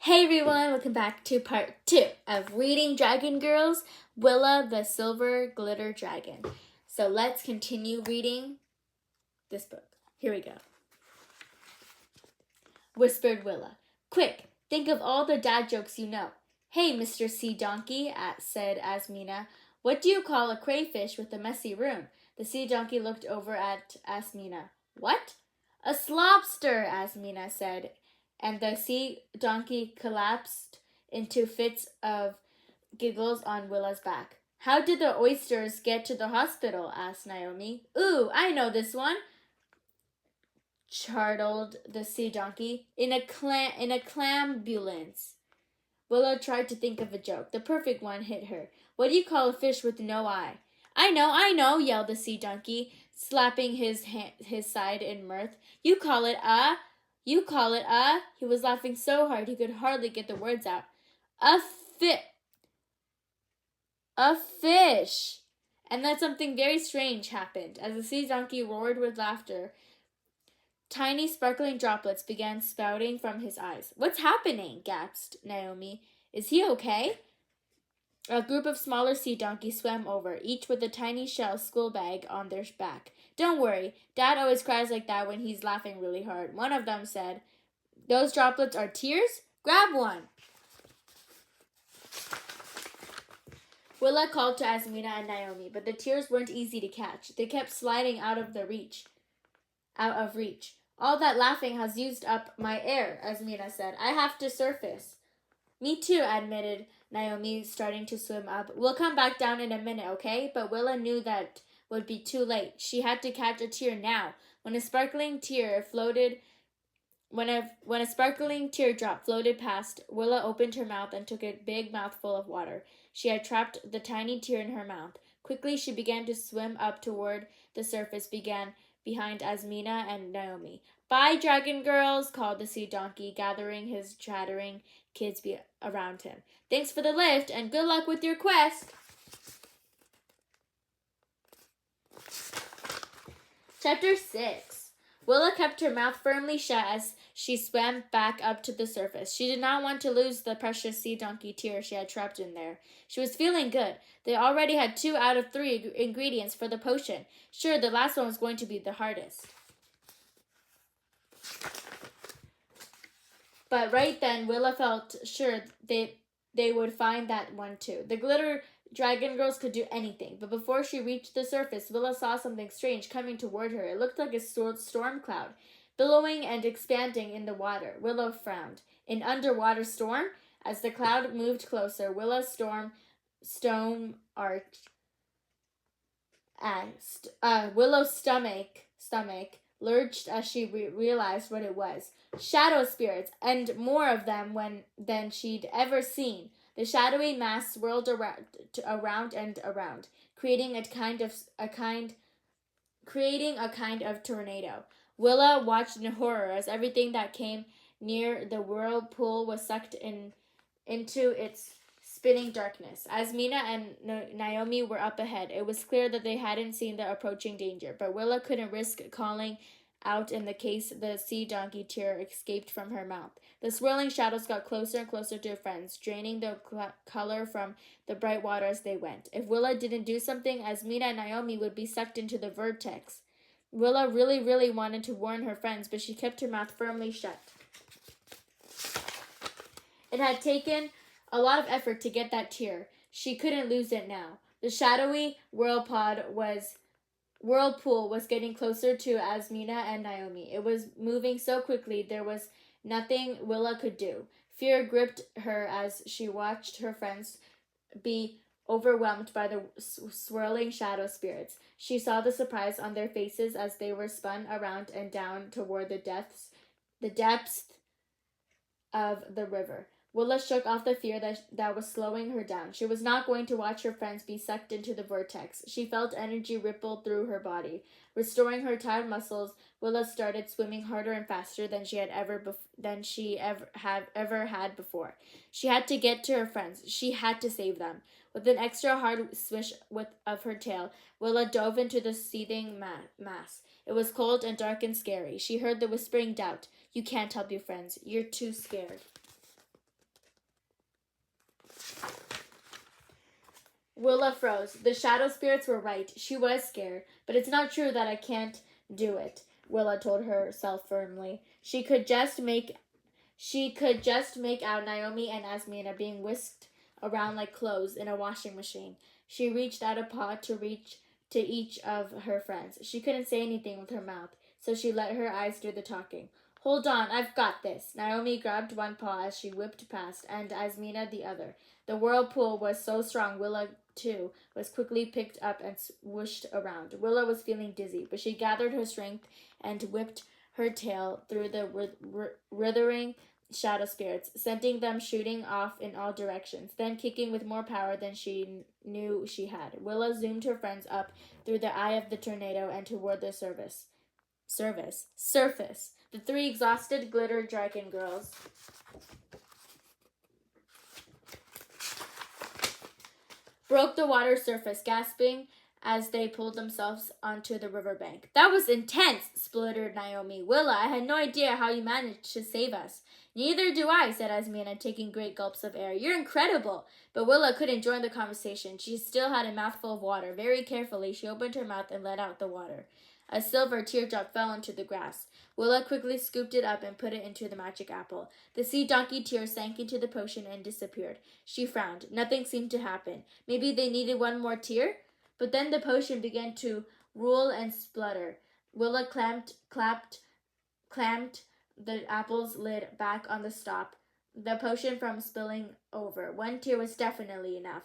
Hey everyone, welcome back to part 2 of Reading Dragon Girls, Willa the Silver Glitter Dragon. So let's continue reading this book. Here we go. Whispered Willa. Quick, think of all the dad jokes you know. Hey, Mr. Sea Donkey, said Asmina. What do you call a crayfish with a messy room? The sea donkey looked over at Asmina. What? A slobster, Asmina said, and the sea donkey collapsed into fits of giggles on Willa's back. How did the oysters get to the hospital? Asked Naomi. Ooh, I know this one, chortled the sea donkey. In a clambulance. Willa tried to think of a joke. The perfect one hit her. What do you call a fish with no eye? I know, yelled the sea donkey, slapping his side in mirth. You call it a. He was laughing so hard he could hardly get the words out. A fish. And then something very strange happened. As the sea donkey roared with laughter, tiny sparkling droplets began spouting from his eyes. What's happening? Gasped Naomi. Is he okay? A group of smaller sea donkeys swam over, each with a tiny shell school bag on their back. Don't worry, Dad always cries like that when he's laughing really hard. One of them said, Those droplets are tears? Grab one. Willa called to Asmina and Naomi, but the tears weren't easy to catch. They kept sliding out of reach. All that laughing has used up my air, Asmina said. I have to surface. Me too, admitted Naomi, starting to swim up. We'll come back down in a minute, okay? But Willa knew that would be too late. She had to catch a tear now. When a sparkling teardrop floated past, Willa opened her mouth and took a big mouthful of water. She had trapped the tiny tear in her mouth. Quickly she began to swim up toward the surface, behind Asmina and Naomi. Bye, dragon girls, called the sea donkey, gathering his chattering kids around him. Thanks for the lift, and good luck with your quest. Chapter 6. Willa kept her mouth firmly shut as she swam back up to the surface. She did not want to lose the precious sea donkey tear she had trapped in there. She was feeling good. They already had 2 out of 3 ingredients for the potion. Sure, the last one was going to be the hardest. But right then, Willa felt sure they would find that one too. The glitter dragon girls could do anything, but before she reached the surface, Willa saw something strange coming toward her. It looked like a storm cloud, billowing and expanding in the water. Willa frowned. An underwater storm? As the cloud moved closer, Willa's Willow's stomach lurched as she realized what it was. Shadow spirits, and more of them than she'd ever seen. The shadowy mass swirled around and around, creating a kind of tornado. Willa watched in horror as everything that came near the whirlpool was sucked into its spinning darkness. Asmina and Naomi were up ahead. It was clear that they hadn't seen the approaching danger, but Willa couldn't risk calling out in the case the sea donkey tear escaped from her mouth. The swirling shadows got closer and closer to her friends, draining the color from the bright water as they went. If Willa didn't do something, Asmina and Naomi would be sucked into the vortex. Willa really, really wanted to warn her friends, but she kept her mouth firmly shut. It had taken a lot of effort to get that tear. She couldn't lose it now. The shadowy whirlpool was getting closer to Asmina and Naomi. It was moving so quickly there was nothing Willa could do. Fear gripped her as she watched her friends be overwhelmed by the swirling shadow spirits. She saw the surprise on their faces as they were spun around and down toward the depths of the river. Willa shook off the fear that was slowing her down. She was not going to watch her friends be sucked into the vortex. She felt energy ripple through her body. Restoring her tired muscles, Willa started swimming harder and faster than she ever had before. She had to get to her friends. She had to save them. With an extra hard swish of her tail, Willa dove into the seething mass. It was cold and dark and scary. She heard the whispering doubt. You can't help your friends. You're too scared. Willa froze. The shadow spirits were right. She was scared, but it's not true that I can't do it, Willa told herself firmly. She could just make out Naomi and Asmina being whisked around like clothes in a washing machine. She reached out a paw to reach to each of her friends. She couldn't say anything with her mouth, so she let her eyes do the talking. Hold on, I've got this. Naomi grabbed one paw as she whipped past, and Asmina the other. The whirlpool was so strong, Willa, too, was quickly picked up and swooshed around. Willa was feeling dizzy, but she gathered her strength and whipped her tail through the writhing shadow spirits, sending them shooting off in all directions, then kicking with more power than she knew she had. Willa zoomed her friends up through the eye of the tornado and toward the surface. The three exhausted glitter dragon girls broke the water's surface, gasping as they pulled themselves onto the riverbank. That was intense, spluttered Naomi. Willa, I had no idea how you managed to save us. Neither do I, said Asmina, taking great gulps of air. You're incredible. But Willa couldn't join the conversation. She still had a mouthful of water. Very carefully, she opened her mouth and let out the water. A silver teardrop fell into the grass. Willa quickly scooped it up and put it into the magic apple. The sea donkey tear sank into the potion and disappeared. She frowned. Nothing seemed to happen. Maybe they needed one more tear? But then the potion began to roll and splutter. Willa clamped the apple's lid back on the stop, the potion from spilling over. One tear was definitely enough.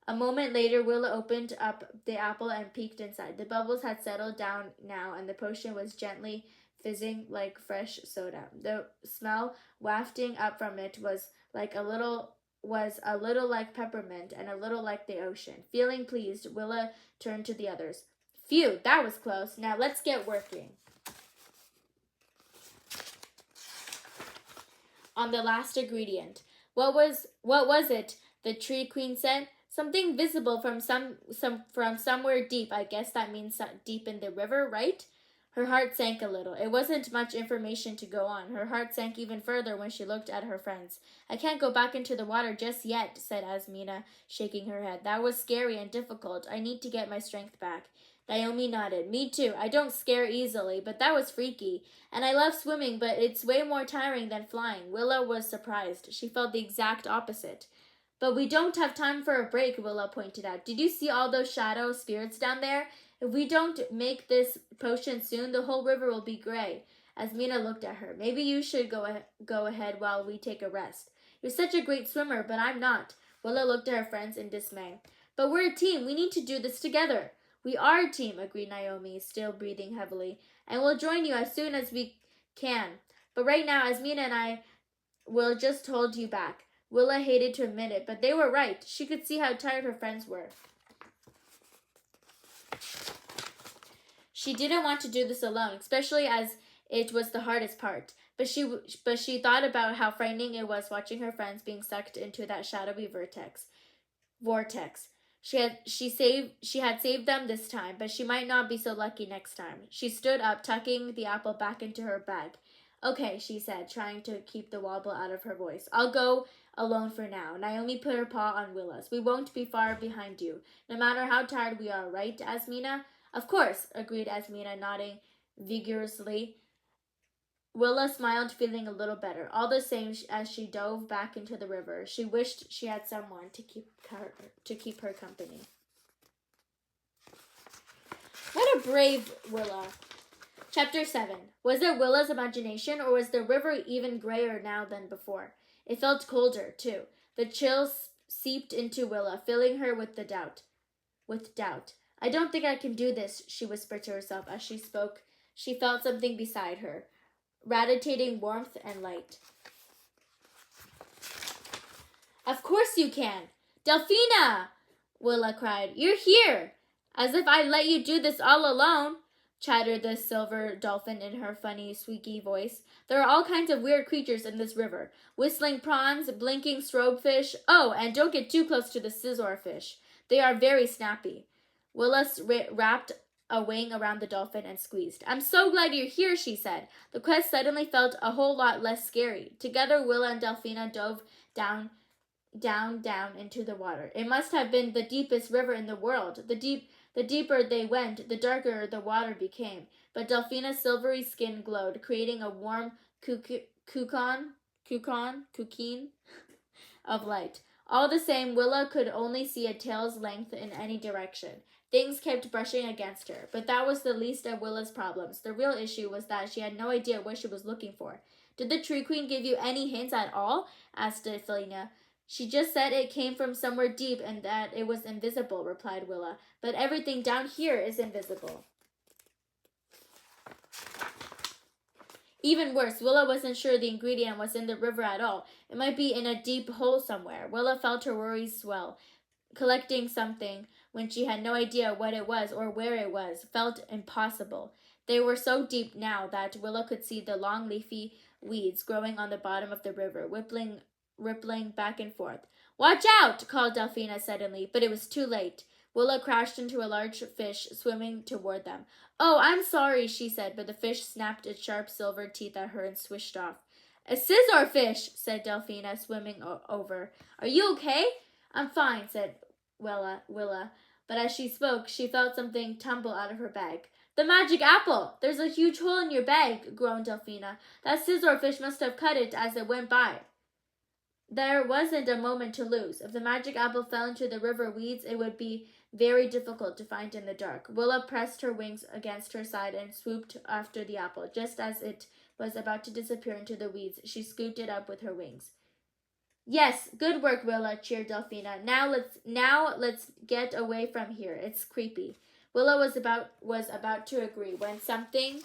A moment later, Willa opened up the apple and peeked inside. The bubbles had settled down now, and the potion was gently fizzing like fresh soda. The smell wafting up from it was a little like peppermint and a little like the ocean. Feeling pleased, Willa turned to the others. Phew, that was close. Now let's get working on the last ingredient. What was it? The tree queen said. Something visible from from somewhere deep. I guess that means deep in the river, right? Her heart sank a little. It wasn't much information to go on. Her heart sank even further when she looked at her friends. I can't go back into the water just yet, said Asmina, shaking her head. That was scary and difficult. I need to get my strength back. Naomi nodded. Me too. I don't scare easily, but that was freaky. And I love swimming, but it's way more tiring than flying. Willa was surprised. She felt the exact opposite. But we don't have time for a break, Willa pointed out. Did you see all those shadow spirits down there? If we don't make this potion soon, the whole river will be gray. Asmina looked at her. Maybe you should go ahead while we take a rest. You're such a great swimmer, but I'm not. Willa looked at her friends in dismay. But we're a team. We need to do this together. We are a team, agreed Naomi, still breathing heavily. And we'll join you as soon as we can. But right now, Asmina and I will just hold you back. Willa hated to admit it, but they were right. She could see how tired her friends were. She didn't want to do this alone, especially as it was the hardest part. But she thought about how frightening it was watching her friends being sucked into that shadowy vortex. She had saved them this time, but she might not be so lucky next time. She stood up, tucking the apple back into her bag. Okay, she said, trying to keep the wobble out of her voice. I'll go alone for now. Naomi put her paw on Willa's. We won't be far behind you, no matter how tired we are, right, Asmina? Of course, agreed Asmina, nodding vigorously. Willa smiled, feeling a little better. All the same, as she dove back into the river, she wished she had someone to keep her company. What a brave Willa. Chapter 7. Was it Willa's imagination, or was the river even grayer now than before? It felt colder, too. The chill seeped into Willa, filling her with doubt. I don't think I can do this, she whispered to herself as she spoke. She felt something beside her, radiating warmth and light. Of course you can! Delphina! Willa cried. You're here! As if I'd let you do this all alone, chattered the silver dolphin in her funny, squeaky voice. There are all kinds of weird creatures in this river. Whistling prawns, blinking strobefish. Oh, and don't get too close to the scissorfish. They are very snappy. Willis wrapped a wing around the dolphin and squeezed. I'm so glad you're here, she said. The quest suddenly felt a whole lot less scary. Together, Willa and Delphina dove down down into the water. It must have been the deepest river in the world. The deeper they went, the darker the water became. But Delphina's silvery skin glowed, creating a warm cocoon of light. All the same, Willa could only see a tail's length in any direction. Things kept brushing against her, but that was the least of Willa's problems. The real issue was that she had no idea what she was looking for. Did the Tree Queen give you any hints at all? Asked Delphina. She just said it came from somewhere deep and that it was invisible, replied Willa. But everything down here is invisible. Even worse, Willa wasn't sure the ingredient was in the river at all. It might be in a deep hole somewhere. Willa felt her worries swell. Collecting something when she had no idea what it was or where it was felt impossible. They were so deep now that Willa could see the long leafy weeds growing on the bottom of the river, rippling back and forth. Watch out! Called Delphina suddenly, but it was too late. Willa crashed into a large fish swimming toward them. Oh, I'm sorry, she said, but the fish snapped its sharp silver teeth at her and swished off. A scissor fish, said Delphina, swimming over. Are you okay? I'm fine, said Willa, but as she spoke, she felt something tumble out of her bag. The magic apple! There's a huge hole in your bag, groaned Delphina. That scissor fish must have cut it as it went by. There wasn't a moment to lose. If the magic apple fell into the river weeds, it would be very difficult to find in the dark. Willa pressed her wings against her side and swooped after the apple. Just as it was about to disappear into the weeds, she scooped it up with her wings. Yes, good work, Willa, cheered Delphina. Now let's get away from here. It's creepy. Willa was about to agree when something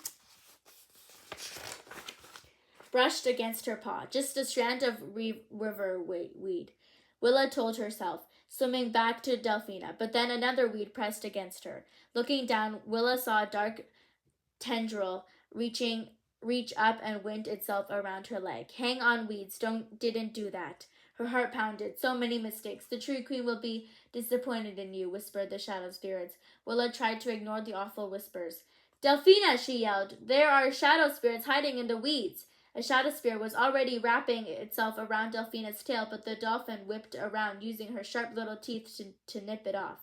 brushed against her paw, just a strand of river weed. Willa told herself, swimming back to Delphina, but then another weed pressed against her. Looking down, Willa saw a dark tendril reach up and wind itself around her leg. Hang on, weeds, didn't do that. Her heart pounded. So many mistakes. The Tree Queen will be disappointed in you, whispered the shadow spirits. Willa tried to ignore the awful whispers. Delphina, she yelled, there are shadow spirits hiding in the weeds. A shadow spirit was already wrapping itself around Delphina's tail, but the dolphin whipped around, using her sharp little teeth to nip it off.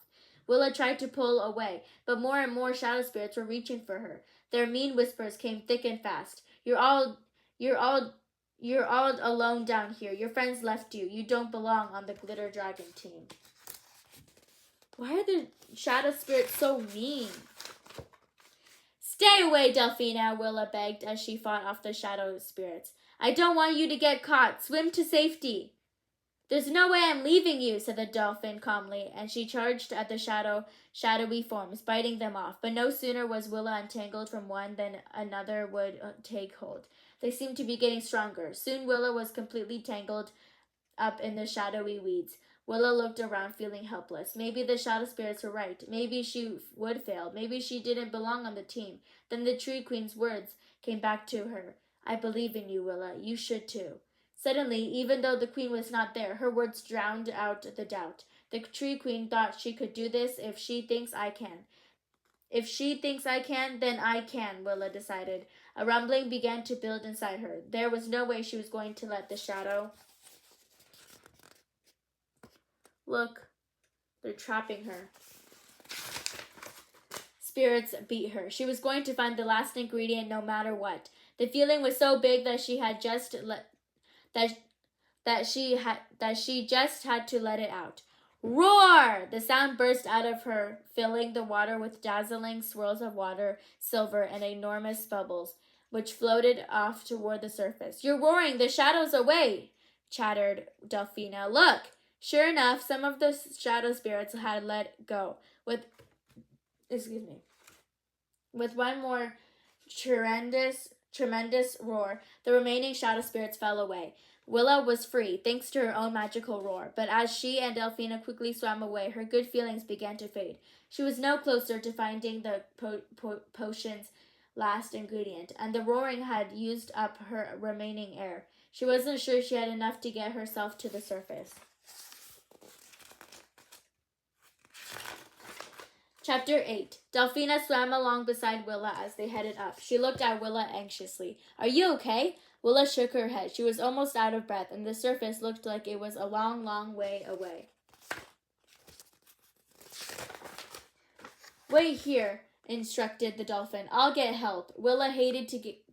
Willa tried to pull away, but more and more shadow spirits were reaching for her. Their mean whispers came thick and fast. You're all alone down here. Your friends left you. You don't belong on the Glitter Dragon team. Why are the shadow spirits so mean? Stay away, Delphina, Willa begged as she fought off the shadow spirits. I don't want you to get caught. Swim to safety. There's no way I'm leaving you, said the dolphin calmly, and she charged at the shadowy forms, biting them off. But no sooner was Willa untangled from one than another would take hold. They seemed to be getting stronger. Soon Willa was completely tangled up in the shadowy weeds. Willa looked around, feeling helpless. Maybe the shadow spirits were right. Maybe she would fail. Maybe she didn't belong on the team. Then the Tree Queen's words came back to her. I believe in you, Willa. You should too. Suddenly, even though the Queen was not there, her words drowned out the doubt. The Tree Queen thought she could do this if she thinks I can. If she thinks I can, then I can, Willa decided. A rumbling began to build inside her. There was no way she was going to let the shadow... Look, they're trapping her. Spirits beat her. She was going to find the last ingredient no matter what. The feeling was so big that she had just that she just had to let it out. Roar! The sound burst out of her, filling the water with dazzling swirls of water, silver, and enormous bubbles, which floated off toward the surface. You're roaring! The shadow's away! Chattered Delphina. Look! Sure enough, some of the shadow spirits had let go. With one more tremendous roar, the remaining shadow spirits fell away. Willa was free, thanks to her own magical roar, but as she and Delphina quickly swam away, her good feelings began to fade. She was no closer to finding the potion's last ingredient, and the roaring had used up her remaining air. She wasn't sure she had enough to get herself to the surface. Chapter 8. Delphina swam along beside Willa as they headed up. She looked at Willa anxiously. Are you okay? Willa shook her head. She was almost out of breath, and the surface looked like it was a long, long way away. Wait here, instructed the dolphin. I'll get help. Willa hated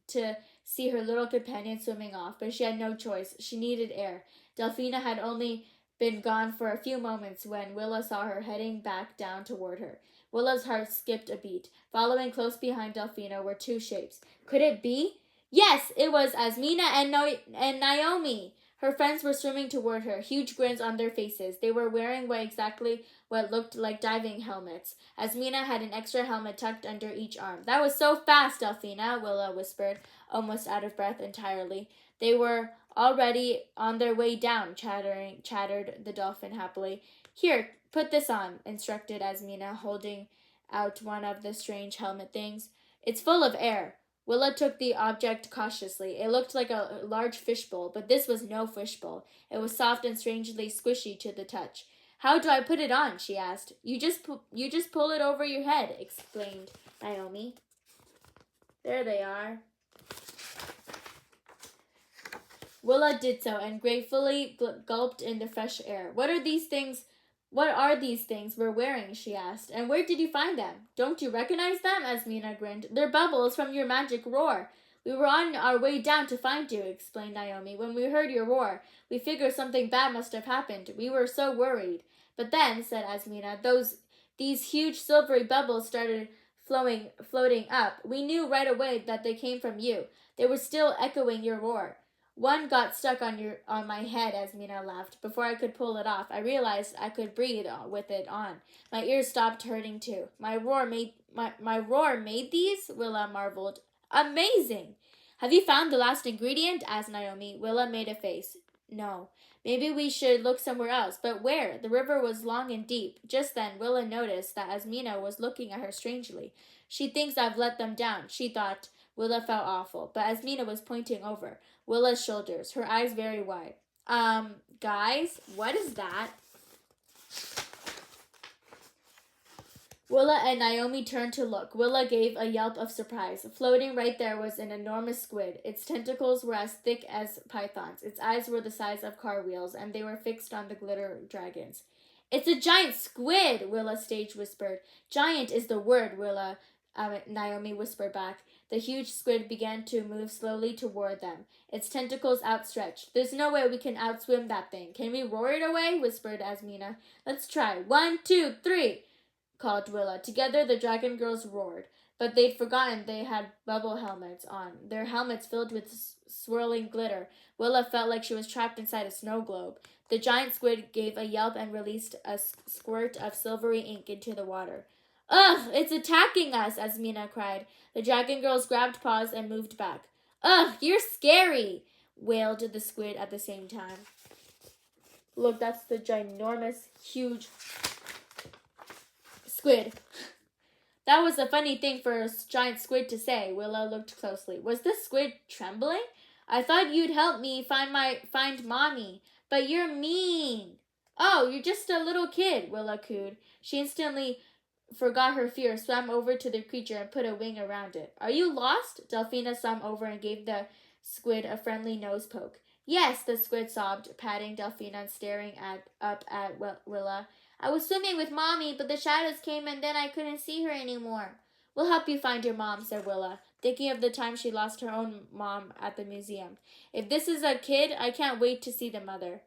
to see her little companion swimming off, but she had no choice. She needed air. Delphina had only been gone for a few moments when Willa saw her heading back down toward her. Willa's heart skipped a beat. Following close behind Delphina were two shapes. Could it be? Yes, it was Asmina and Naomi. Her friends were swimming toward her, huge grins on their faces. They were wearing exactly what looked like diving helmets. Asmina had an extra helmet tucked under each arm. That was so fast, Delphina, Willa whispered, almost out of breath entirely. They were already on their way down, chattered the dolphin happily. Here, put this on, instructed Asmina, holding out one of the strange helmet things. It's full of air. Willa took the object cautiously. It looked like a large fishbowl, but this was no fishbowl. It was soft and strangely squishy to the touch. How do I put it on? She asked. You just pull it over your head, explained Naomi. There they are. Willa did so and gratefully gulped in the fresh air. What are these things we're wearing? She asked. And where did you find them? Don't you recognize them? Asmina grinned. They're bubbles from your magic roar. We were on our way down to find you, explained Naomi. When we heard your roar, we figured something bad must have happened. We were so worried. But then, said Asmina, these huge silvery bubbles started floating up. We knew right away that they came from you. They were still echoing your roar. One got stuck on my head, Asmina laughed. Before I could pull it off, I realized I could breathe with it on. My ears stopped hurting too. My roar made these? Willa marveled. Amazing! Have you found the last ingredient? Asked Naomi. Willa made a face. No. Maybe we should look somewhere else. But where? The river was long and deep. Just then, Willa noticed that Asmina was looking at her strangely. She thinks I've let them down, she thought. Willa felt awful, but Asmina was pointing over Willa's shoulders, her eyes very wide. Guys, what is that? Willa and Naomi turned to look. Willa gave a yelp of surprise. Floating right there was an enormous squid. Its tentacles were as thick as pythons. Its eyes were the size of car wheels, and they were fixed on the glitter dragons. It's a giant squid, Willa stage whispered. Giant is the word, Naomi whispered back. The huge squid began to move slowly toward them, its tentacles outstretched. There's no way we can outswim that thing. Can we roar it away? Whispered Asmina. Let's try. 1, 2, 3, called Willa. Together the dragon girls roared, but they'd forgotten they had bubble helmets on, their helmets filled with swirling glitter. Willa felt like she was trapped inside a snow globe. The giant squid gave a yelp and released a squirt of silvery ink into the water. Ugh, it's attacking us, Asmina cried. The dragon girls grabbed paws and moved back. Ugh, you're scary, wailed the squid at the same time. Look, that's the ginormous, huge squid. That was a funny thing for a giant squid to say. Willa looked closely. Was the squid trembling? I thought you'd help me find Mommy, but you're mean. Oh, you're just a little kid, Willa cooed. She instantly forgot her fear, swam over to the creature and put a wing around it. Are you lost? Delphina swam over and gave the squid a friendly nose poke. Yes, the squid sobbed, patting Delphina and staring up at Willa. I was swimming with Mommy, but the shadows came and then I couldn't see her anymore. We'll help you find your mom, said Willa, thinking of the time she lost her own mom at the museum. If this is a kid, I can't wait to see the mother.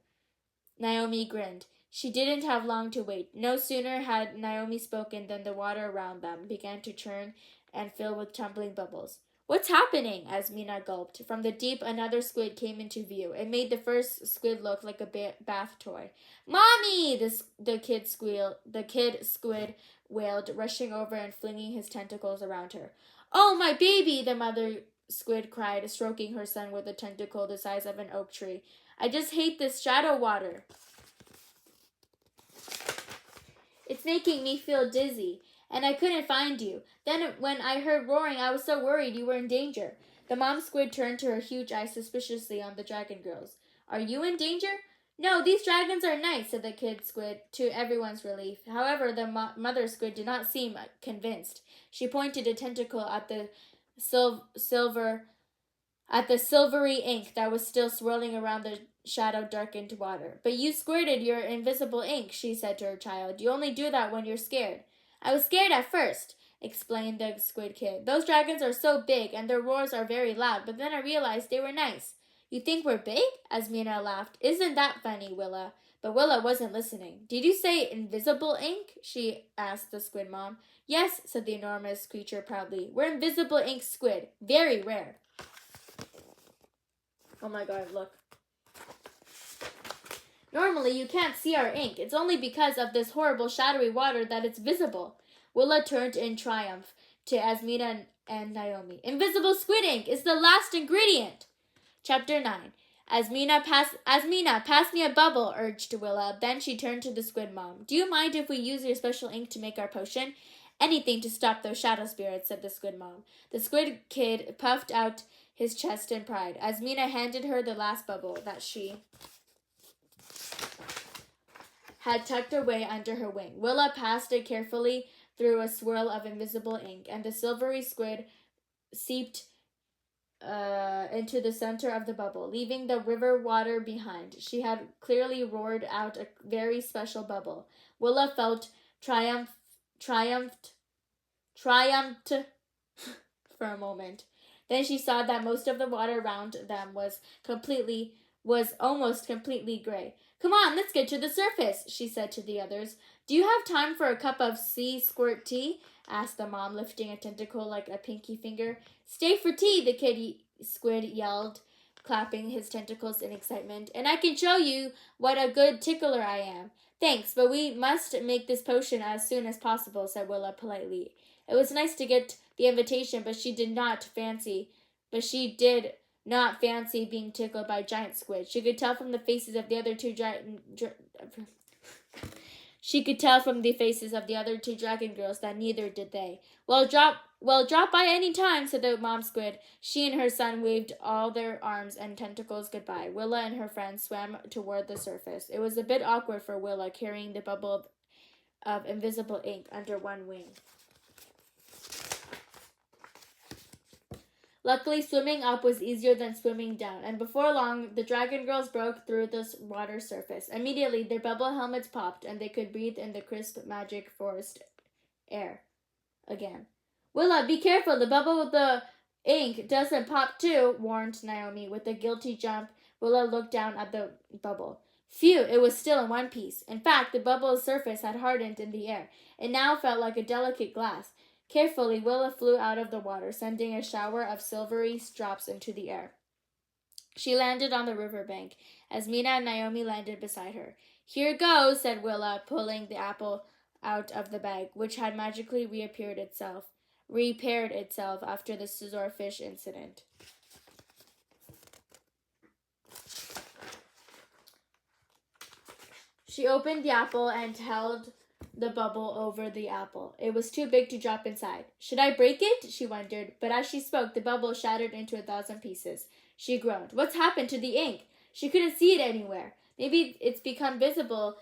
Naomi grinned. She didn't have long to wait. No sooner had Naomi spoken than the water around them began to churn and fill with tumbling bubbles. What's happening? Asmina gulped. From the deep, another squid came into view. It made the first squid look like a bath toy. Mommy! The kid squid wailed, rushing over and flinging his tentacles around her. Oh, my baby! The mother squid cried, stroking her son with a tentacle the size of an oak tree. I just hate this shadow water. It's making me feel dizzy, and I couldn't find you. Then when I heard roaring, I was so worried you were in danger. The mom squid turned to her huge eyes suspiciously on the dragon girls. Are you in danger? No, these dragons are nice, said the kid squid, to everyone's relief. However, the mother squid did not seem convinced. She pointed a tentacle at the silver at the silvery ink that was still swirling around the shadow-darkened water. "But you squirted your invisible ink," she said to her child. "You only do that when you're scared." "I was scared at first," explained the squid kid. "Those dragons are so big and their roars are very loud, but then I realized they were nice." "You think we're big?" Asmina laughed. "Isn't that funny, Willa?" But Willa wasn't listening. "Did you say invisible ink?" she asked the squid mom. "Yes," said the enormous creature proudly. "We're invisible ink squid. Very rare." Oh my god, look. "Normally you can't see our ink. It's only because of this horrible shadowy water that it's visible." Willa turned in triumph to Asmina and Naomi. "Invisible squid ink is the last ingredient." Chapter 9. Asmina, pass me a bubble," urged Willa. Then she turned to the squid mom. "Do you mind if we use your special ink to make our potion?" "Anything to stop those shadow spirits," said the squid mom. The squid kid puffed out his chest in pride. Asmina handed her the last bubble that she had tucked away under her wing. Willa passed it carefully through a swirl of invisible ink, and the silvery squid seeped into the center of the bubble, leaving the river water behind. She had clearly roared out a very special bubble. Willa felt triumphed for a moment. Then she saw that most of the water around them was almost completely gray. "Come on, let's get to the surface," she said to the others. "Do you have time for a cup of sea squirt tea?" asked the mom, lifting a tentacle like a pinky finger. "Stay for tea," the squid yelled, clapping his tentacles in excitement. "And I can show you what a good tickler I am." "Thanks, but we must make this potion as soon as possible," said Willa politely. It was nice to get the invitation, but she did not fancy being tickled by giant squid. She could tell from the faces of the other two dragon girls that neither did they. Well, drop by any time," said the mom squid. She and her son waved all their arms and tentacles goodbye. Willa and her friends swam toward the surface. It was a bit awkward for Willa, carrying the bubble of invisible ink under one wing. Luckily, swimming up was easier than swimming down, and before long, the dragon girls broke through the water surface. Immediately, their bubble helmets popped, and they could breathe in the crisp magic forest air again. "Willa, be careful, the bubble with the ink doesn't pop too," warned Naomi. With a guilty jump, Willa looked down at the bubble. Phew, it was still in one piece. In fact, the bubble's surface had hardened in the air. It now felt like a delicate glass. Carefully, Willa flew out of the water, sending a shower of silvery drops into the air. She landed on the riverbank. Asmina and Naomi landed beside her. "Here goes," said Willa, pulling the apple out of the bag, which had magically repaired itself after the scissorfish incident. She opened the apple and held the bubble over the apple. It was too big to drop inside. "Should I break it?" she wondered, but as she spoke, the bubble shattered into 1,000 pieces. She groaned. What's happened to the ink? She couldn't see it anywhere. Maybe it's become invisible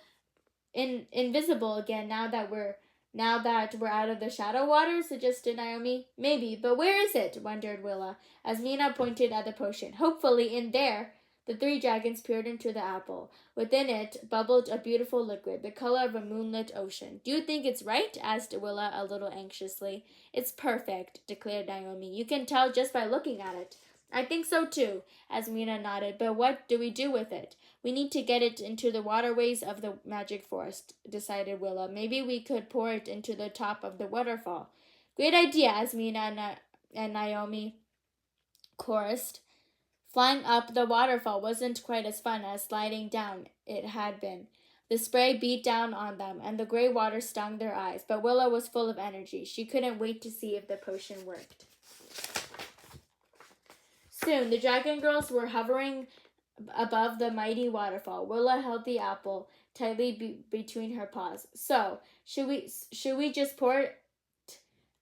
again now that we're out of the shadow water, suggested Naomi. "Maybe, but where is it?" wondered Willa, as Mina pointed at the potion. "Hopefully in there." The three dragons peered into the apple. Within it bubbled a beautiful liquid, the color of a moonlit ocean. "Do you think it's right?" asked Willa a little anxiously. "It's perfect," declared Naomi. "You can tell just by looking at it." "I think so too," Asmina nodded. "But what do we do with it?" "We need to get it into the waterways of the magic forest," decided Willa. "Maybe we could pour it into the top of the waterfall." "Great idea," Asmina and Naomi chorused. Flying up the waterfall wasn't quite as fun as sliding down it had been. The spray beat down on them, and the gray water stung their eyes, but Willa was full of energy. She couldn't wait to see if the potion worked. Soon, the dragon girls were hovering above the mighty waterfall. Willa held the apple tightly between her paws. "So, should we just pour it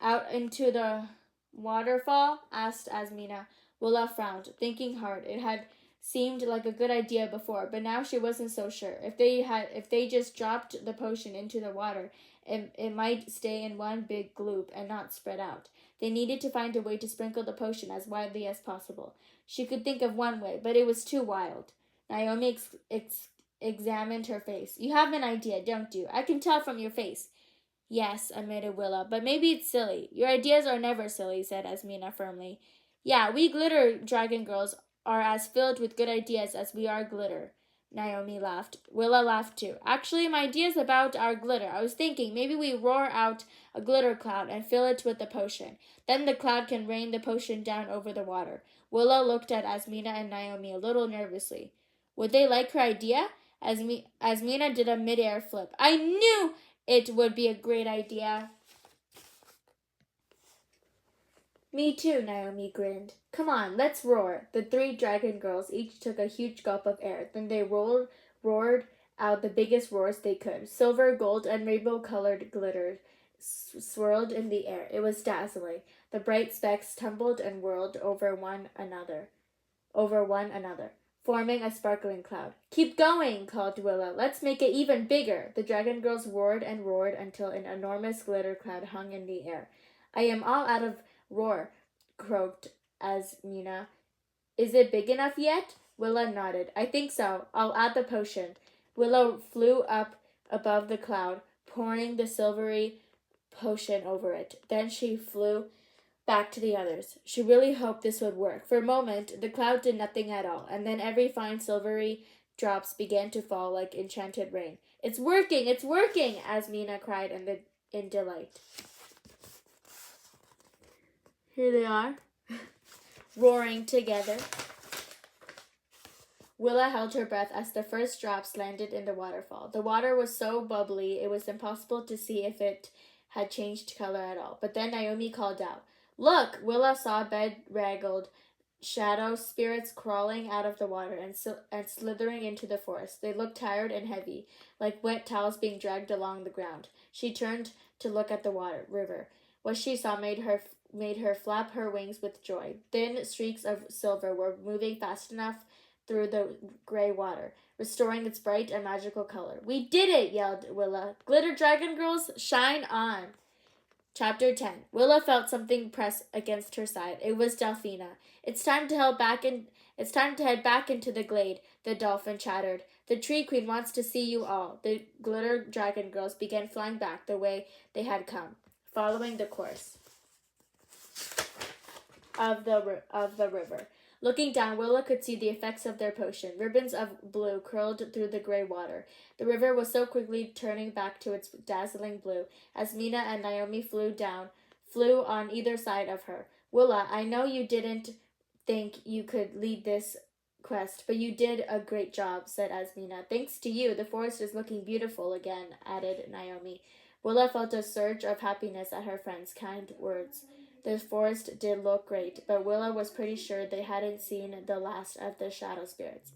out into the waterfall?" asked Asmina. Willa frowned, thinking hard. It had seemed like a good idea before, but now she wasn't so sure. If they just dropped the potion into the water, it might stay in one big gloop and not spread out. They needed to find a way to sprinkle the potion as widely as possible. She could think of one way, but it was too wild. Naomi examined her face. You have an idea, don't you? I can tell from your face. Yes, admitted Willa, but maybe it's silly. Your ideas are never silly, said Asmina firmly. Yeah, we glitter dragon girls are as filled with good ideas as we are glitter. Naomi laughed. Willa laughed too. Actually, my idea's about our glitter. I was thinking maybe we roar out a glitter cloud and fill it with the potion. Then the cloud can rain the potion down over the water. Willa looked at Asmina and Naomi a little nervously. Would they like her idea? Asmina did a mid-air flip. I knew it would be a great idea. Me too, Naomi grinned. Come on, let's roar. The three dragon girls each took a huge gulp of air. Then they roared out the biggest roars they could. Silver, gold, and rainbow-colored glitter swirled in the air. It was dazzling. The bright specks tumbled and whirled over one another, forming a sparkling cloud. Keep going, called Willa. Let's make it even bigger. The dragon girls roared and roared until an enormous glitter cloud hung in the air. I am all out of roar, croaked Asmina. Is it big enough yet? Willa nodded. I think so. I'll add the potion. Willa flew up above the cloud, pouring the silvery potion over it. Then she flew back to the others. She really hoped this would work. For a moment, the cloud did nothing at all, and then every fine silvery drops began to fall like enchanted rain. It's working! It's working! Asmina cried in delight. Here they are, roaring together. Willa held her breath as the first drops landed in the waterfall. The water was so bubbly it was impossible to see if it had changed color at all. But then Naomi called out, Look! Willa saw bedraggled shadow spirits crawling out of the water and slithering into the forest. They looked tired and heavy, like wet towels being dragged along the ground. She turned to look at the river. What she saw made her flap her wings with joy. Thin streaks of silver were moving fast enough through the gray water, restoring its bright and magical color. We did it! Yelled Willa. Glitter dragon girls, shine on! Chapter 10. Willa felt something press against her side. It was Delphina. It's time to head back into the glade, the dolphin chattered. The Tree Queen wants to see you all. The glitter dragon girls began flying back the way they had come, following the course of the river. Looking down, Willa could see the effects of their potion. Ribbons of blue curled through the gray water. The river was so quickly turning back to its dazzling blue. Asmina and Naomi flew on either side of her. Willa, I know you didn't think you could lead this quest, but you did a great job, said Asmina. Thanks to you, the forest is looking beautiful again, added Naomi. Willa felt a surge of happiness at her friend's kind words. The forest did look great, but Willa was pretty sure they hadn't seen the last of the shadow spirits.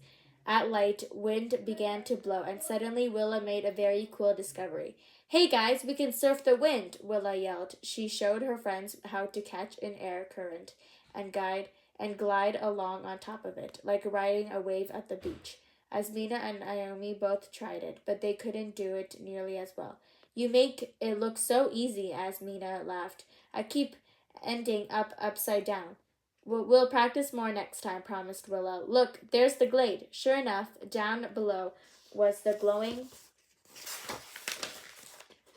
At light, wind began to blow, and suddenly Willa made a very cool discovery. Hey guys, we can surf the wind, Willa yelled. She showed her friends how to catch an air current and glide along on top of it, like riding a wave at the beach. Asmina and Naomi both tried it, but they couldn't do it nearly as well. You make it look so easy, Asmina laughed. I keep ending upside down. We'll practice more next time, promised Willa. Look, there's the glade. Sure enough, down below was the glowing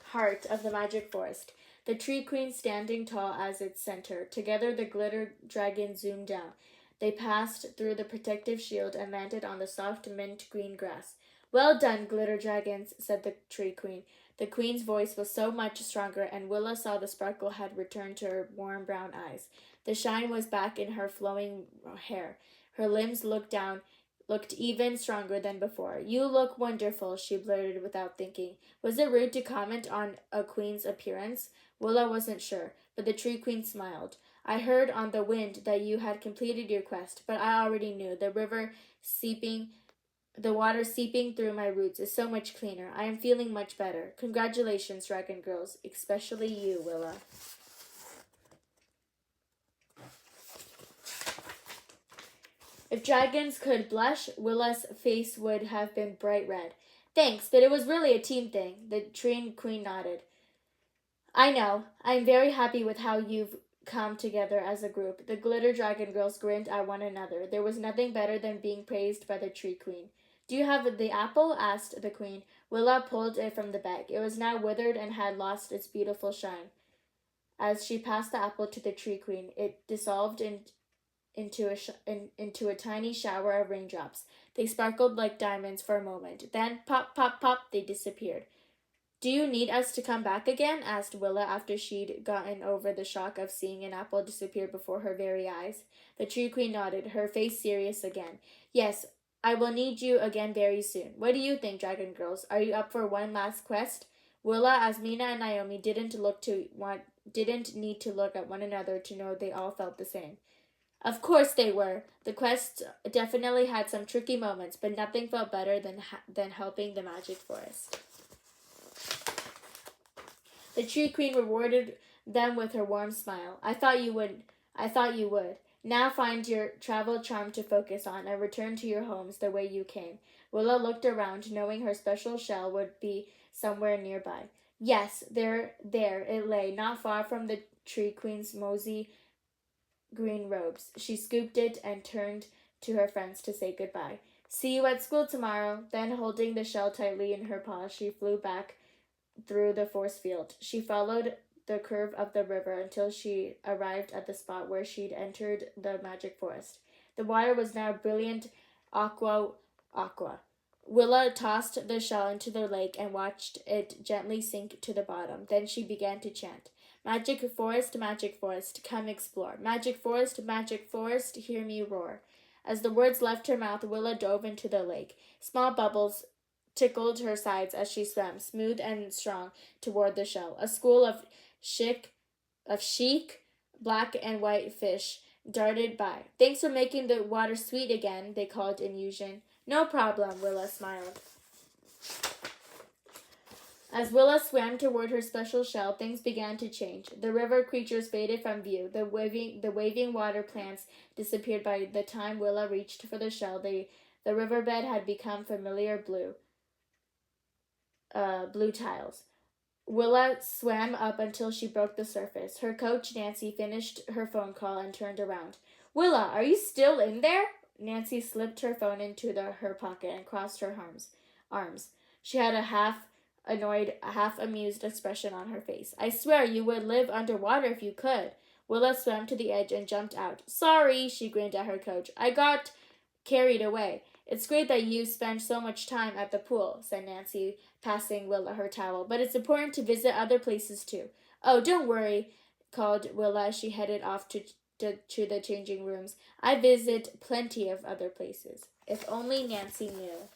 heart of the magic forest, the Tree Queen standing tall as its center. Together, the glitter dragon zoomed down. They passed through the protective shield and landed on the soft mint green grass. Well done, glitter dragons, said the Tree Queen. The queen's voice was so much stronger, and Willa saw the sparkle had returned to her warm brown eyes. The shine was back in her flowing hair. Her limbs looked even stronger than before. You look wonderful, she blurted without thinking. Was it rude to comment on a queen's appearance? Willa wasn't sure, but the Tree Queen smiled. I heard on the wind that you had completed your quest, but I already knew. The water seeping through my roots is so much cleaner. I am feeling much better. Congratulations, dragon girls, especially you, Willa. If dragons could blush, Willa's face would have been bright red. Thanks, but it was really a team thing. The Tree Queen nodded. I know. I'm very happy with how you've come together as a group. The Glitter Dragon girls grinned at one another. There was nothing better than being praised by the Tree Queen. Do you have the apple? Asked the Queen. Willa pulled it from the bag. It was now withered and had lost its beautiful shine. As she passed the apple to the Tree Queen, it dissolved into a tiny shower of raindrops. They sparkled like diamonds for a moment. Then, pop, pop, pop, they disappeared. Do you need us to come back again? Asked Willa after she'd gotten over the shock of seeing an apple disappear before her very eyes. The Tree Queen nodded, her face serious again. Yes, I will need you again very soon. What do you think, Dragon Girls? Are you up for one last quest? Willa, Asmina, and Naomi didn't need to look at one another to know they all felt the same. Of course they were. The quest definitely had some tricky moments, but nothing felt better than helping the magic forest. The Tree Queen rewarded them with her warm smile. I thought you would. Now find your travel charm to focus on and return to your homes the way you came. Willa looked around, knowing her special shell would be somewhere nearby. Yes, there it lay, not far from the Tree Queen's mosey green robes. She scooped it and turned to her friends to say goodbye. See you at school tomorrow. Then, holding the shell tightly in her paws, she flew back through the force field. She followed the curve of the river until she arrived at the spot where she'd entered the magic forest. The water was now brilliant aqua. Willa tossed the shell into the lake and watched it gently sink to the bottom. Then she began to chant. Magic forest, come explore. Magic forest, hear me roar. As the words left her mouth, Willa dove into the lake. Small bubbles tickled her sides as she swam, smooth and strong, toward the shell. A school of chic, black and white fish darted by. Thanks for making the water sweet again, they called in Usian. No problem, Willa smiled. As Willa swam toward her special shell, things began to change. The river creatures faded from view. The waving water plants disappeared by the time Willa reached for the shell. The riverbed had become familiar blue tiles. Willa swam up until she broke the surface. Her coach, Nancy, finished her phone call and turned around. Willa, are you still in there? Nancy slipped her phone into her pocket and crossed her arms. She had a half-annoyed, half-amused expression on her face. I swear you would live underwater if you could. Willa swam to the edge and jumped out. Sorry, she grinned at her coach. I got carried away. It's great that you spend so much time at the pool, said Nancy, passing Willa her towel, but it's important to visit other places too. Oh, don't worry, called Willa as she headed off to the changing rooms. I visit plenty of other places. If only Nancy knew.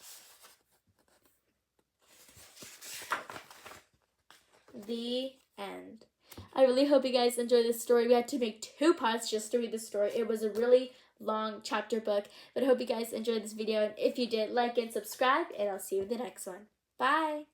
The end. I really hope you guys enjoyed this story. We had to make 2 parts just to read the story. It was a really long chapter book, but I hope you guys enjoyed this video, and if you did, like and subscribe, and I'll see you in the next one. Bye!